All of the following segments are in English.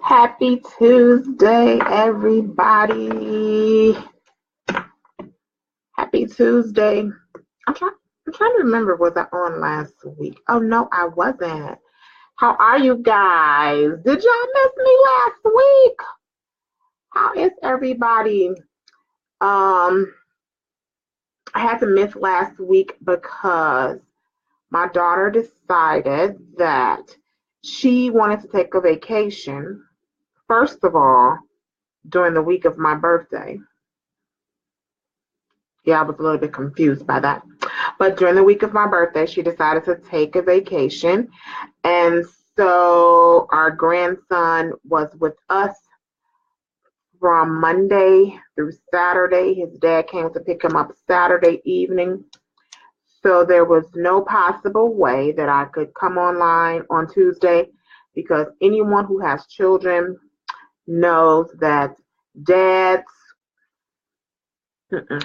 Happy Tuesday, everybody. Happy Tuesday. I'm trying to remember, was I on last week? Oh no, I wasn't. How are you guys? Did y'all miss me last week? How is everybody? I had to miss last week because my daughter decided that she wanted to take a vacation, first of all, during the week of my birthday. Yeah, I was a little bit confused by that. But during the week of my birthday, she decided to take a vacation. And so our grandson was with us from Monday through Saturday. His dad came to pick him up Saturday evening. So there was no possible way that I could come online on Tuesday, because anyone who has children knows that dads,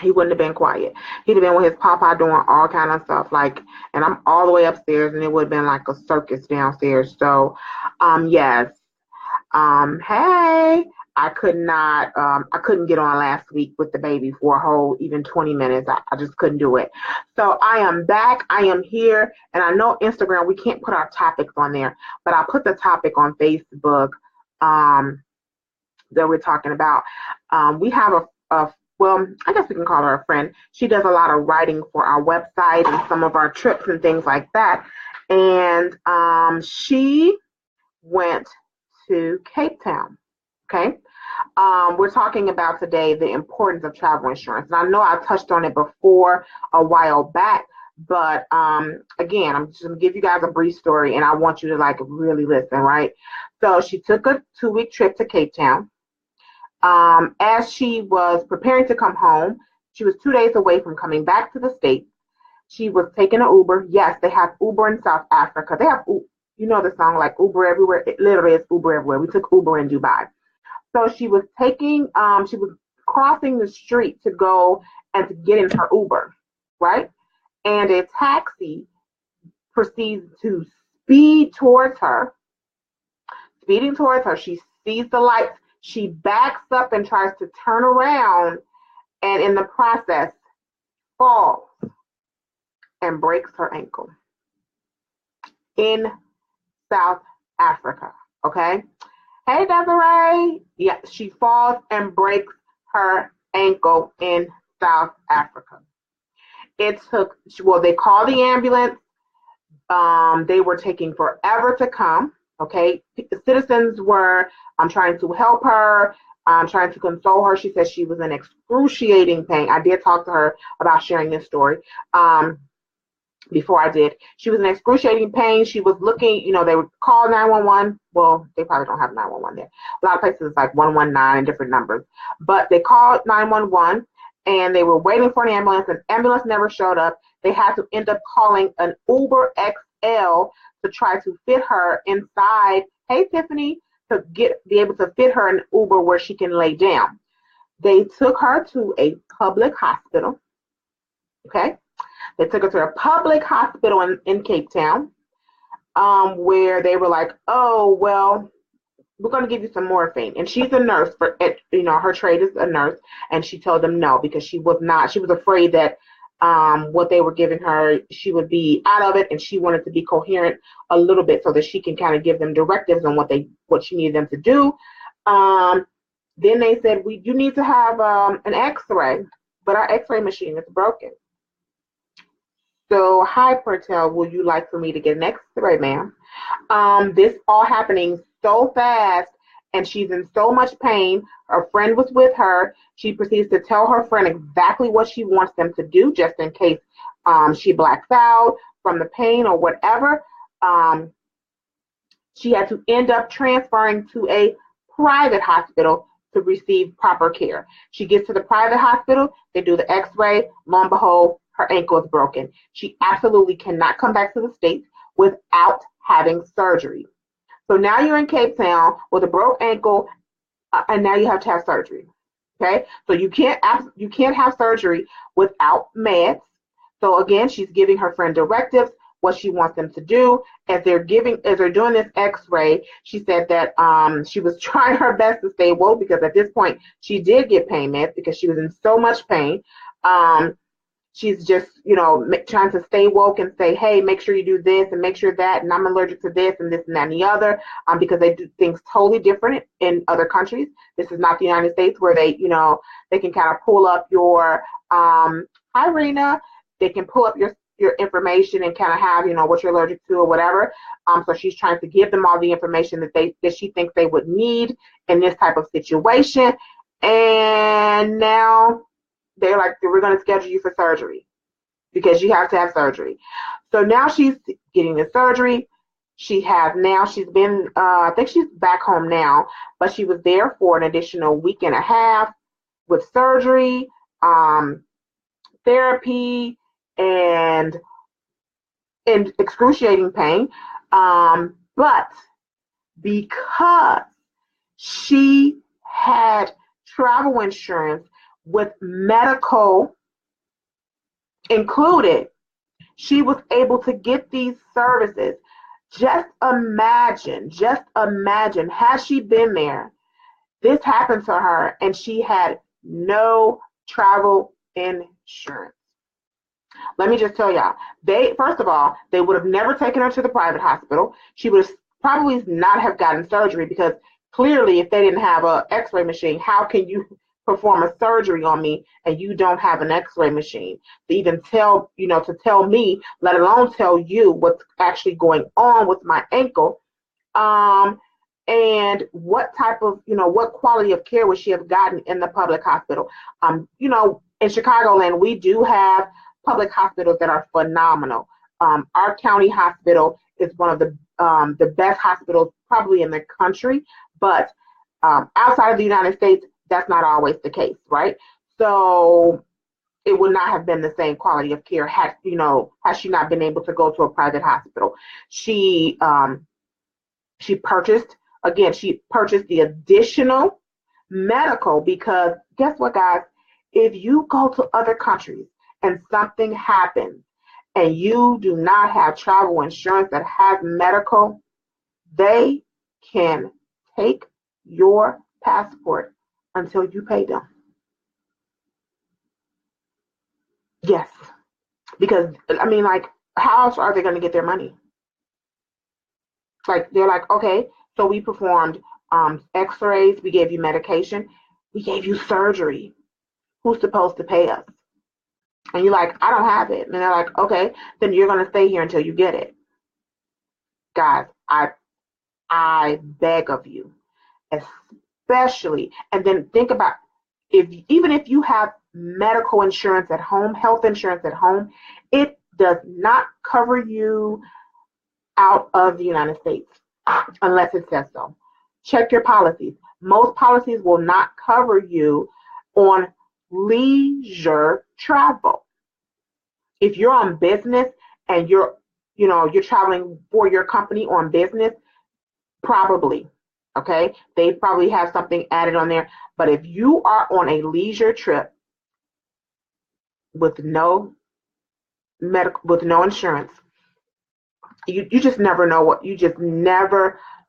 he wouldn't have been quiet. He'd have been with his papa doing all kind of stuff, and I'm all the way upstairs, and it would have been like a circus downstairs. So, yes. Hey, I couldn't get on last week with the baby for a whole even 20 minutes. I just couldn't do it. So I am back. I am here. And I know Instagram, we can't put our topics on there, but I put the topic on Facebook, that we're talking about. We have well, I guess we can call her a friend. She does a lot of writing for our website and some of our trips and things like that. And she went to Cape Town. Okay. We're talking about today the importance of travel insurance. And I know I touched on it before a while back, but again, I'm just going to give you guys a brief story, and I want you to really listen, right? So she took a 2-week trip to Cape Town. As she was preparing to come home, she was 2 days away from coming back to the States. She was taking an Uber. Yes, they have Uber in South Africa. They have, you know, the song like Uber everywhere. It literally is Uber everywhere. We took Uber in Dubai. So she was crossing the street to go and to get in her Uber, right? And a taxi proceeds to speed towards her. Speeding towards her, she sees the lights. She backs up and tries to turn around, and in the process falls and breaks her ankle in South Africa. Okay. Hey, Desiree. Yeah, she falls and breaks her ankle in South Africa. They called the ambulance. They were taking forever to come. Okay. The citizens were trying to help her, trying to console her. She said she was in excruciating pain. I did talk to her about sharing this story. Before I did. She was in excruciating pain. She was looking, they would call 911. Well, they probably don't have 911 there. A lot of places it's like 119 and different numbers. But they called 911 and they were waiting for an ambulance. An ambulance never showed up. They had to end up calling an Uber XL to try to fit her inside. Hey, Tiffany, to be able to fit her in Uber where she can lay down. They took her to a public hospital. Okay. They took her to a public hospital in Cape Town, where they were like, oh, well, we're going to give you some morphine. And she's a nurse, her trade is a nurse. And she told them no, because she was afraid that what they were giving her, she would be out of it. And she wanted to be coherent a little bit so that she can kind of give them directives on what she needed them to do. Then they said, you need to have an x-ray, but our x-ray machine is broken. So, hi, Pertel, would you like for me to get an x-ray, ma'am? This all happening so fast, and she's in so much pain. Her friend was with her. She proceeds to tell her friend exactly what she wants them to do, just in case she blacks out from the pain or whatever. She had to end up transferring to a private hospital to receive proper care. She gets to the private hospital. They do the x-ray. Lo and behold, her ankle is broken. She absolutely cannot come back to the States without having surgery. So now you're in Cape Town with a broke ankle, and now you have to have surgery. Okay, so you can't have surgery without meds. So again, she's giving her friend directives. what she wants them to do. As they're doing this x-ray, she said that she was trying her best to stay woke, because at this point she did get pain meds because she was in so much pain. She's just, trying to stay woke and say, hey, make sure you do this and make sure that, and I'm allergic to this and this and that and the other, because they do things totally different in other countries. This is not the United States, where they can kind of pull up your, hi, Rena, they can pull up your information and kind of have, what you're allergic to or whatever. So she's trying to give them all the information that she thinks they would need in this type of situation. And now they're like, we're going to schedule you for surgery because you have to have surgery. So now she's getting the surgery. She's been, I think she's back home now, but she was there for an additional week and a half with surgery, therapy, and in excruciating pain. But because she had travel insurance with medical included, she was able to get these services. Just imagine, had she been there, this happened to her and she had no travel insurance. Let me just tell y'all, first of all, they would have never taken her to the private hospital. She would probably not have gotten surgery, because clearly if they didn't have an x-ray machine, how can you perform a surgery on me and you don't have an x-ray machine to even tell me, let alone tell you what's actually going on with my ankle, and what type of, what quality of care would she have gotten in the public hospital? In Chicagoland, we do have public hospitals that are phenomenal. Our county hospital is one of the best hospitals probably in the country, but outside of the United States, that's not always the case, right? So it would not have been the same quality of care had she not been able to go to a private hospital. She purchased the additional medical, because guess what, guys? If you go to other countries and something happens and you do not have travel insurance that has medical, they can take your passport until you pay them. Yes, because how else are they going to get their money? They're like, okay, so we performed x-rays, we gave you medication, we gave you surgery. Who's supposed to pay us? And you're like, I don't have it. And they're like, okay, then you're going to stay here until you get it. Guys, I beg of you, especially, and then think about, even if you have medical insurance at home, health insurance at home, it does not cover you out of the United States unless it says so. Check your policies. Most policies will not cover you on leisure travel. If you're on business and you're traveling for your company on business, probably, okay? They probably have something added on there. But if you are on a leisure trip with no insurance, you just never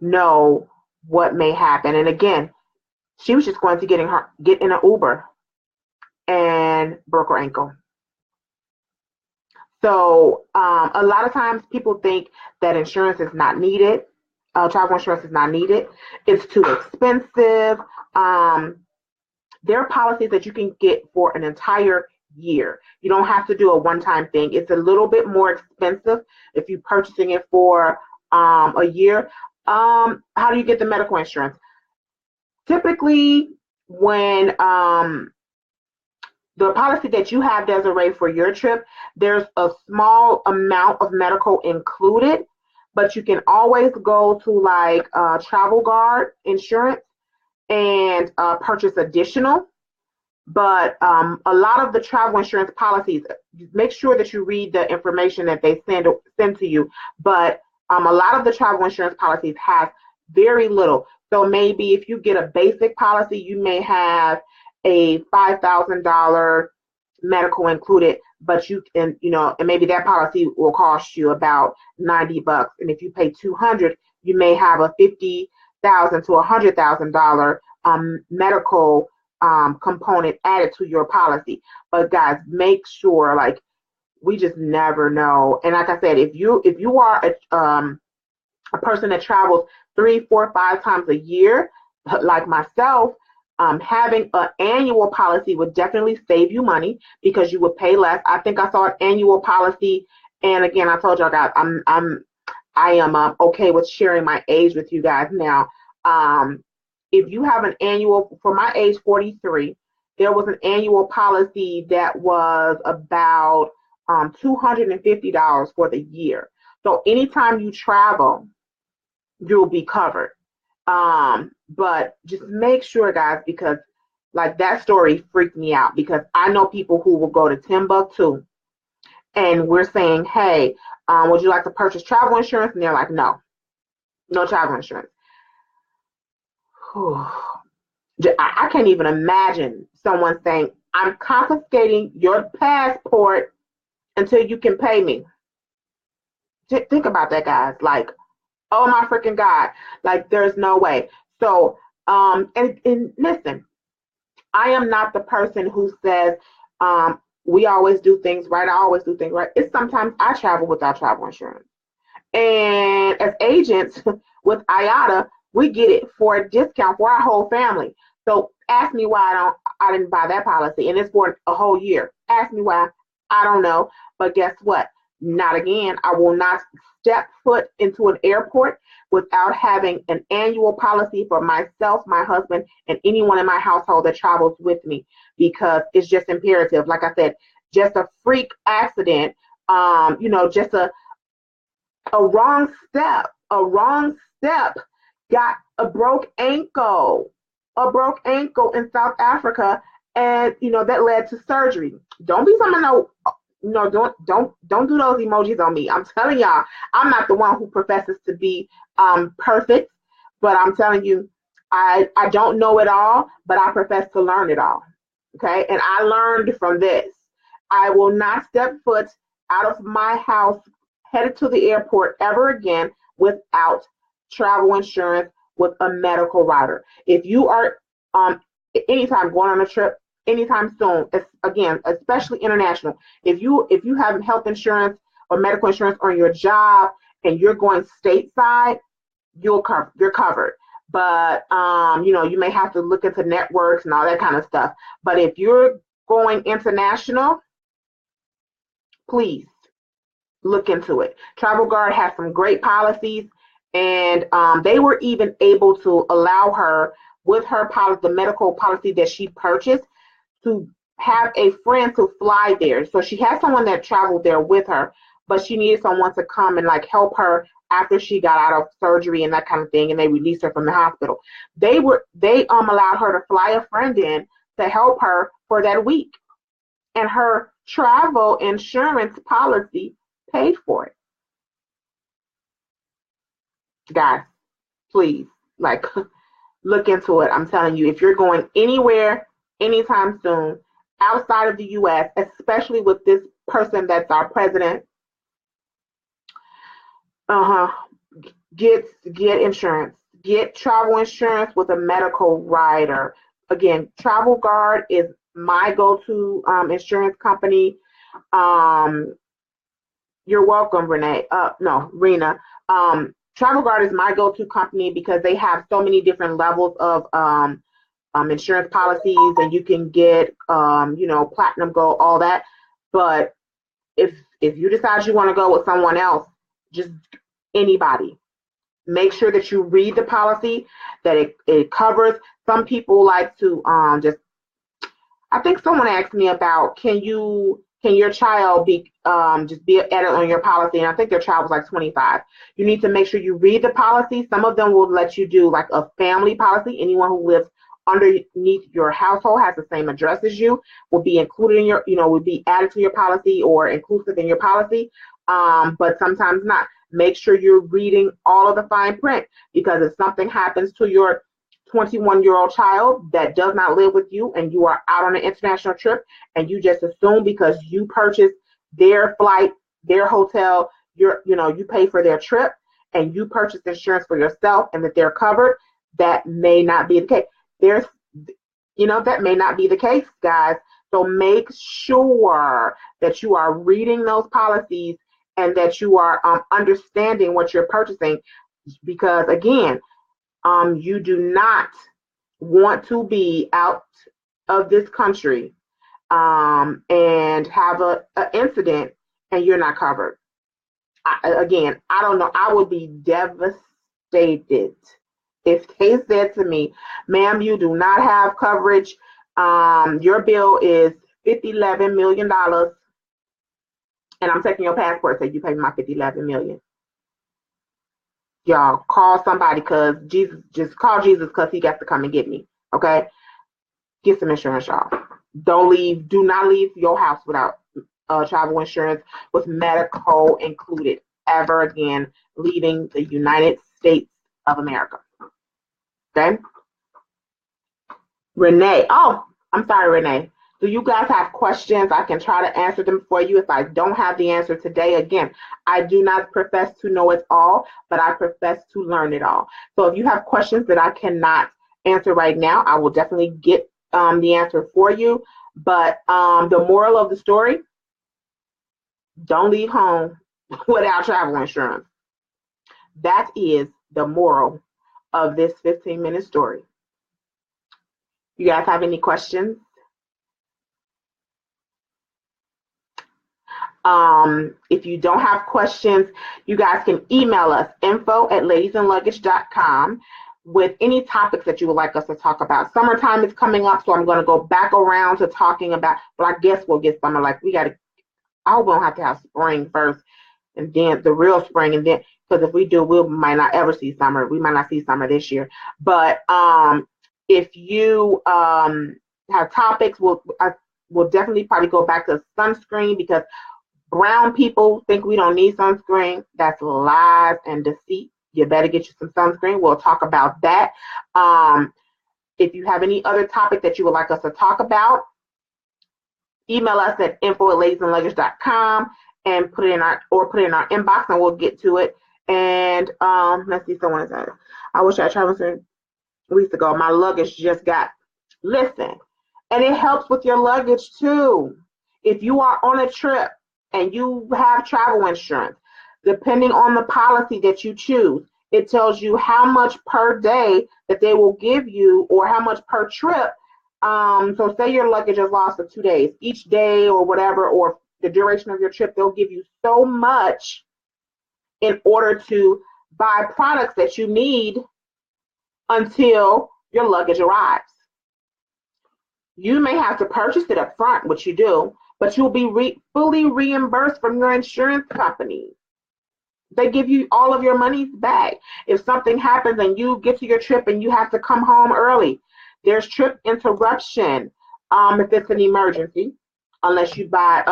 know what may happen. And again, she was just going to get in an Uber and broke her ankle. So a lot of times people think that insurance is not needed. Travel insurance is not needed. It's too expensive. There are policies that you can get for an entire year. You don't have to do a one-time thing. It's a little bit more expensive if you're purchasing it for a year. How do you get the medical insurance? Typically, when the policy that you have, Desiree, for your trip, there's a small amount of medical included, but you can always go to Travel Guard insurance and purchase additional. But a lot of the travel insurance policies, make sure that you read the information that they send to you. But a lot of the travel insurance policies have very little. So maybe if you get a basic policy, you may have a $5,000 medical included. but and maybe that policy will cost you about $90. And if you pay 200, you may have a $50,000 to $100,000 medical component added to your policy. But guys, make sure, like, we just never know. And like I said, if you are a person that travels 3, 4, 5 times a year, like myself, having an annual policy would definitely save you money because you would pay less. I think I saw an annual policy, and again, I told y'all guys, I am okay with sharing my age with you guys now. If you have an annual, for my age, 43, there was an annual policy that was about $250 for the year. So anytime you travel, you'll be covered. But just make sure, guys, because like that story freaked me out, because I know people who will go to Timbuktu and we're saying, hey, would you like to purchase travel insurance? And they're like, no travel insurance. I can't even imagine someone saying, I'm confiscating your passport until you can pay me. Think about that, guys. Like, oh my freaking God. Like, there's no way. So, and listen, I am not the person who says, we always do things right. I always do things right. It's sometimes I travel without travel insurance. And as agents with IATA, we get it for a discount for our whole family. So ask me why I didn't buy that policy, and it's for a whole year. Ask me why. I don't know. But guess what? Not again. I will not step foot into an airport without having an annual policy for myself, my husband, and anyone in my household that travels with me, because it's just imperative. Like I said, just a freak accident, just a wrong step got a broke ankle in South Africa, and that led to surgery. Don't be someone don't do those emojis on me. I'm telling y'all, I'm not the one who professes to be perfect, but I'm telling you, I don't know it all, but I profess to learn it all. Okay, and I learned from this. I will not step foot out of my house headed to the airport ever again without travel insurance with a medical rider. If you are anytime going on a trip anytime soon, again, especially international, if you have health insurance or medical insurance on your job and you're going stateside, you're covered. But you may have to look into networks and all that kind of stuff. But if you're going international, please look into it. Travel Guard has some great policies, and they were even able to allow her, with her policy, the medical policy that she purchased, to have a friend to fly there. So she had someone that traveled there with her, but she needed someone to come and like help her after she got out of surgery and that kind of thing, and they released her from the hospital. They allowed her to fly a friend in to help her for that week, and her travel insurance policy paid for it. Guys, please, like, look into it. I'm telling you, if you're going anywhere anytime soon outside of the U.S., especially with this person that's our president, get insurance. Get travel insurance with a medical rider. Again, Travel Guard is my go-to insurance company. You're welcome, Rena. Travel Guard is my go-to company because they have so many different levels of insurance policies, and you can get platinum, gold, all that. But if you decide you want to go with someone else, just anybody, make sure that you read the policy, that it covers. Some people like to I think someone asked me about, can your child be just be added on your policy? And I think their child was like 25. You need to make sure you read the policy. Some of them will let you do like a family policy. Anyone who lives underneath your household, has the same address as you, will be included in your, will be added to your policy or inclusive in your policy. But sometimes not. Make sure you're reading all of the fine print, because if something happens to 21-year-old child that does not live with you and you are out on an international trip and you just assume because you purchased their flight, their hotel, you pay for their trip and you purchase insurance for yourself and that they're covered, that may not be the case. That may not be the case, guys. So make sure that you are reading those policies and that you are understanding what you're purchasing, because again, you do not want to be out of this country and have an incident and you're not covered. I don't know. I would be devastated if they said to me, ma'am, you do not have coverage. Your bill is $11 million, and I'm taking your passport, so you pay my $11 million. Y'all call somebody, because just call Jesus, because he got to come and get me. Okay? Get some insurance, y'all. Do not leave your house without travel insurance with medical included ever again, leaving the United States of America. Okay? Renee. Oh, I'm sorry, Renee. Do you guys have questions? I can try to answer them for you if I don't have the answer today. Again, I do not profess to know it all, but I profess to learn it all. So if you have questions that I cannot answer right now, I will definitely get the answer for you. But the moral of the story, don't leave home without travel insurance. That is the moral of this 15-minute story. You guys have any questions? If you don't have questions, you guys can email us, info@ladiesandluggage.com, with any topics that you would like us to talk about. Summertime is coming up, so I'm going to go back around to talking about, but I guess we'll get summer. I hope we don't have to have spring first, and then the real spring, and then, because if we do, we might not ever see summer. We might not see summer this year. But if you have topics, we'll definitely probably go back to sunscreen, because brown people think we don't need sunscreen. That's lies and deceit. You better get you some sunscreen. We'll talk about that. If you have any other topic that you would like us to talk about, email us at info@ladiesandluggage.com and put it in our inbox, and we'll get to it. And let's see, someone said, I wish I had traveled weeks ago. My luggage just got. Listen, and it helps with your luggage too. If you are on a trip and you have travel insurance, depending on the policy that you choose, it tells you how much per day that they will give you, or how much per trip. So say your luggage is lost for 2 days. Each day or whatever, or the duration of your trip, they'll give you so much in order to buy products that you need until your luggage arrives. You may have to purchase it up front, which you do, but you'll be fully reimbursed from your insurance company. They give you all of your money back. If something happens and you get to your trip and you have to come home early, there's trip interruption if it's an emergency, unless you buy,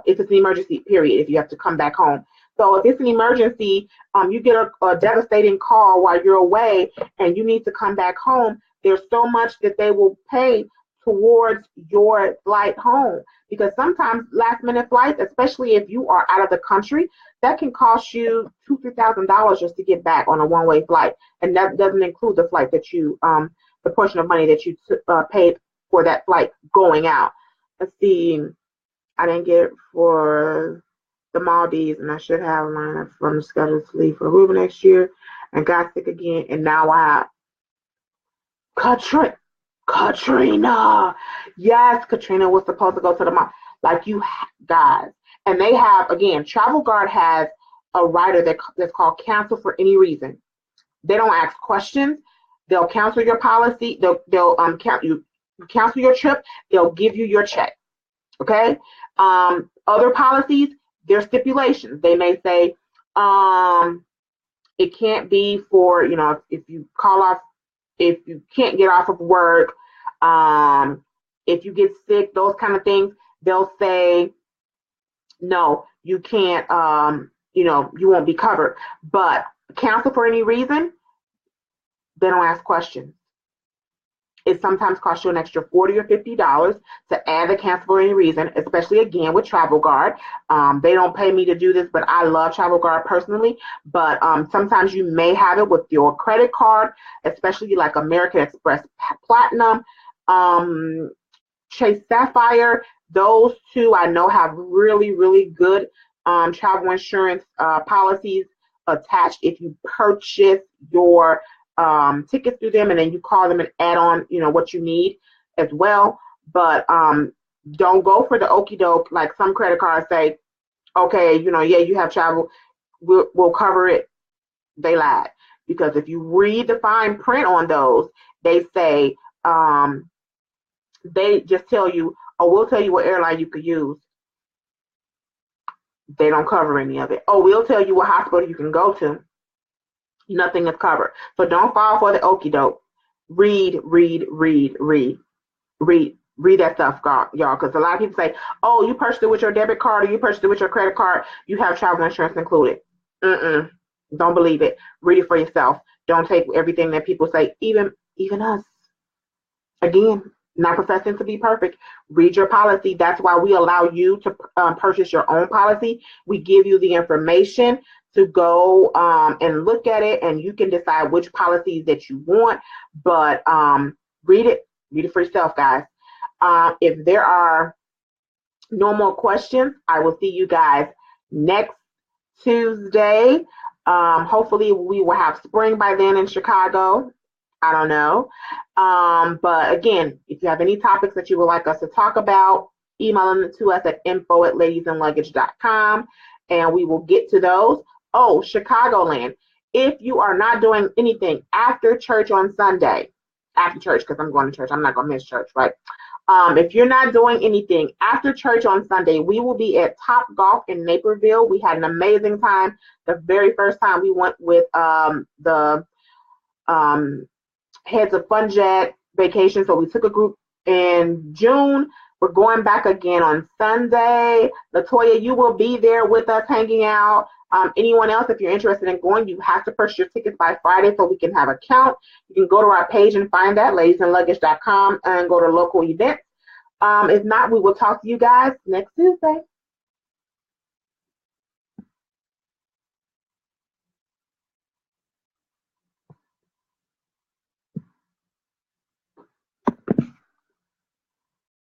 if it's an emergency, period, if you have to come back home. So if it's an emergency, you get a devastating call while you're away and you need to come back home, there's so much that they will pay towards your flight home. Because sometimes last minute flights, especially if you are out of the country, that can cost you $2,000-$3,000 just to get back on a one-way flight. And that doesn't include the flight that you, the portion of money that you paid for that flight going out. Let's see, I didn't get it for the Maldives, and I should have lined up from the schedule to leave for Aruba next year, and got sick again, and now I have Katrina. Yes, Katrina was supposed to go to the mall. Like, you guys. And they have, again, Travel Guard has a rider that's called cancel for any reason. They don't ask questions. They'll cancel your policy. They'll cancel your trip. They'll give you your check. Okay? Other policies, there's stipulations. They may say it can't be for, if you call off, if you can't get off of work, if you get sick, those kind of things, they'll say, no, you can't, you won't be covered. But cancel for any reason, they don't ask questions. It sometimes costs you an extra $40 or $50 to add the cancel for any reason, especially again with Travel Guard. They don't pay me to do this, but I love Travel Guard personally. But sometimes you may have it with your credit card, especially like American Express Platinum, Chase Sapphire. Those two I know have really, really good travel insurance policies attached if you purchase your tickets through them, and then you call them and add on, what you need as well. But don't go for the okie doke like some credit cards say, okay, yeah, you have travel, we'll cover it. They lied, because if you read the fine print on those, they say they just tell you, oh, we'll tell you what airline you could use. They don't cover any of it. Oh, we'll tell you what hospital you can go to. Nothing is covered. So don't fall for the okie doke. Read that stuff, y'all. Because a lot of people say, oh, you purchased it with your debit card or you purchased it with your credit card, you have travel insurance included. Don't believe it. Read it for yourself. Don't take everything that people say, even us. Again, not professing to be perfect. Read your policy. That's why we allow you to purchase your own policy. We give you the information to go and look at it, and you can decide which policies that you want. But read it for yourself, guys. If there are no more questions, I will see you guys next Tuesday. Hopefully we will have spring by then in Chicago. I don't know. But again, if you have any topics that you would like us to talk about, email them to us at info@ladiesandluggage.com, and we will get to those. Oh, Chicagoland, if you are not doing anything after church on Sunday, after church, because I'm going to church, I'm not going to miss church, right? If you're not doing anything after church on Sunday, we will be at Top Golf in Naperville. We had an amazing time the very first time we went with the Heads of Fun Jet vacation. So we took a group in June. We're going back again on Sunday. Latoya, you will be there with us hanging out. Anyone else, if you're interested in going, you have to purchase your tickets by Friday so we can have a count. You can go to our page and find that, ladiesandluggage.com, and go to local events. If not, we will talk to you guys next Tuesday.